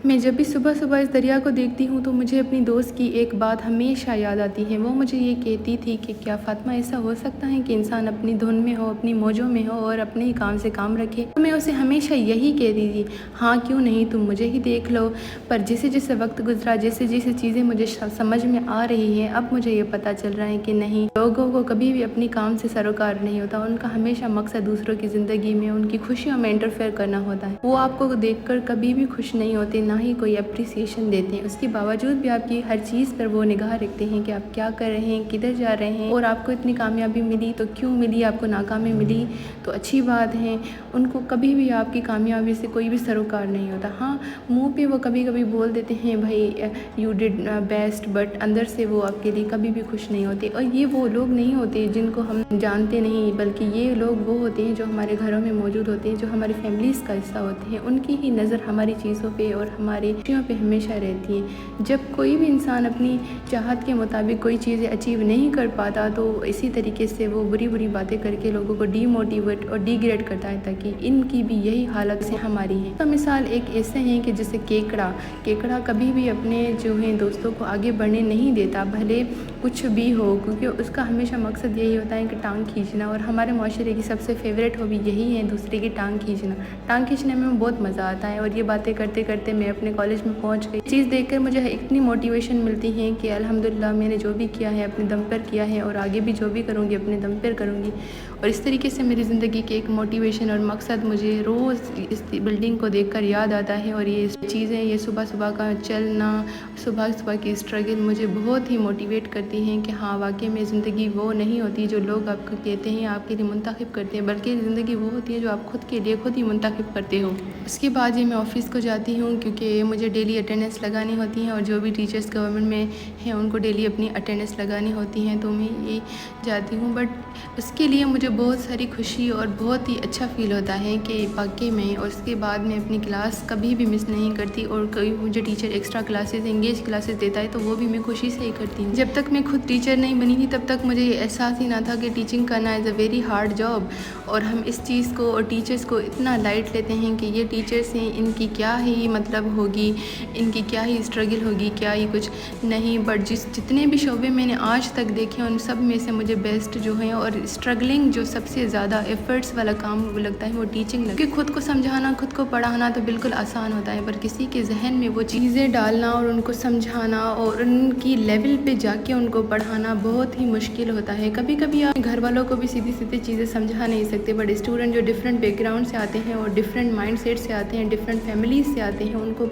मैं जब भी सुबह सुबह इस दरिया को देखती हूँ तो मुझे अपनी दोस्त की एक बात हमेशा याद आती है। वो मुझे ये कहती थी कि क्या फ़ातिमा, ऐसा हो सकता है कि इंसान अपनी धुन में हो, अपनी मौजों में हो और अपने ही काम से काम रखे। तो मैं उसे हमेशा यही कहती थी, हाँ क्यों नहीं, तुम मुझे ही देख लो। पर जैसे जैसे वक्त गुजरा, जैसे जैसे चीज़ें मुझे समझ में आ रही हैं, अब मुझे ये पता चल रहा है कि नहीं, लोगों को कभी भी अपनी काम से सरोकार नहीं होता। उनका हमेशा मकसद दूसरों की ज़िंदगी में, उनकी खुशियों में इंटरफेयर करना होता है। वो आपको देखकर कभी भी खुश नहीं होते, ना ही कोई अप्रिसिएशन देते हैं। उसके बावजूद भी आपकी हर चीज़ पर वो निगाह रखते हैं कि आप क्या कर रहे हैं, किधर जा रहे हैं, और आपको इतनी कामयाबी मिली तो क्यों मिली, आपको नाकामी मिली तो अच्छी बात है। उनको कभी भी आपकी कामयाबी से कोई भी सरोकार नहीं होता। हाँ, मुंह पे वो कभी कभी बोल देते हैं भाई यू डिड बेस्ट, बट अंदर से वो आपके लिए कभी भी खुश नहीं होते। और ये वो लोग नहीं होते जिनको हम जानते नहीं, बल्कि ये लोग वो होते हैं जो हमारे घरों में मौजूद होते हैं, जो हमारी फैमिलीज़ का हिस्सा होते हैं। उनकी ही नज़र हमारी चीज़ों पे और हमारी खुशियों पे हमेशा रहती है। जब कोई भी इंसान अपनी चाहत के मुताबिक कोई चीज़ें अचीव नहीं कर पाता तो इसी तरीके से वो बुरी बुरी बातें करके लोगों को डीमोटिवेट और डिग्रेड करता है, ताकि इनकी भी यही हालत से हमारी है। तो मिसाल एक ऐसे हैं कि जैसे केकड़ा कभी भी अपने जो हैं दोस्तों को आगे बढ़ने नहीं देता, भले कुछ भी हो, क्योंकि उसका हमेशा मकसद यही होता है कि टांग खींचना। और हमारे माशरे की सबसे फेवरेट हॉबी यही है, दूसरे की टांग खींचना। टांग खींचने में बहुत मज़ा आता है। और ये बातें करते करते मैं अपने कॉलेज में पहुंच गई। चीज़ देखकर मुझे इतनी मोटिवेशन मिलती है कि अल्हम्दुलिल्लाह मैंने जो भी किया है अपने दम पर किया है, और आगे भी जो भी करूँगी अपने दम पर करूँगी। और इस तरीके से मेरी ज़िंदगी के एक मोटिवेशन और मकसद मुझे रोज़ इस बिल्डिंग को देखकर याद आता है। और ये चीज़ें, ये सुबह सुबह का चलना, सुबह सुबह की स्ट्रगल मुझे बहुत ही मोटिवेट करती हैं कि हाँ, वाकई में ज़िंदगी वो नहीं होती जो लोग आपको कहते हैं, आपके लिए मुंतखब करते हैं, बल्कि ज़िंदगी वो होती है जो आप खुद के लिए खुद ही मुंतखब करते हो। उसके बाद ये मैं ऑफ़िस को जाती हूँ, क्योंकि मुझे डेली अटेंडेंस लगानी होती है, और जो भी टीचर्स गवर्नमेंट में हैं उनको डेली अपनी अटेंडेंस लगानी होती हैं, तो मैं ये जाती हूँ। बट उसके लिए मुझे बहुत सारी खुशी और बहुत ही अच्छा फ़ील होता है कि वाकई में। और उसके बाद मैं अपनी क्लास कभी भी मिस नहीं करती, और कोई मुझे teacher extra classes, engage classes देता है तो वो भी मैं खुशी से ही करती हूँ। जब तक मैं खुद टीचर नहीं बनी थी तब तक मुझे ये एहसास ही ना था कि टीचिंग करना is a very hard job, और हम इस चीज़ को और टीचर्स को इतना लाइट लेते हैं कि ये टीचर्स हैं, इनकी क्या ही मतलब होगी, इनकी क्या ही स्ट्रगल होगी, क्या ही कुछ नहीं। बट जितने भी शोबे मैंने आज तक देखे उन सब में से मुझे बेस्ट जो है और स्ट्रगलिंग जो सबसे ज़्यादा एफर्ट्स वाला काम लगता है वो टीचिंग लगता है। क्योंकि खुद को समझाना, खुद को पढ़ाना तो बिल्कुल आसान होता है, पर किसी के जहन में वो चीज़ें डालना और उनको समझाना और उनकी लेवल पे जाके उनको पढ़ाना बहुत ही मुश्किल होता है। कभी कभी आप घर वालों को भी सीधी सीधी चीज़ें समझा नहीं सकते, बट स्टूडेंट जो डिफरेंट बैकग्राउंड से आते हैं और डिफरेंट माइंड सेट से आते हैं, डिफरेंट फैमिलीज से आते हैं, उनको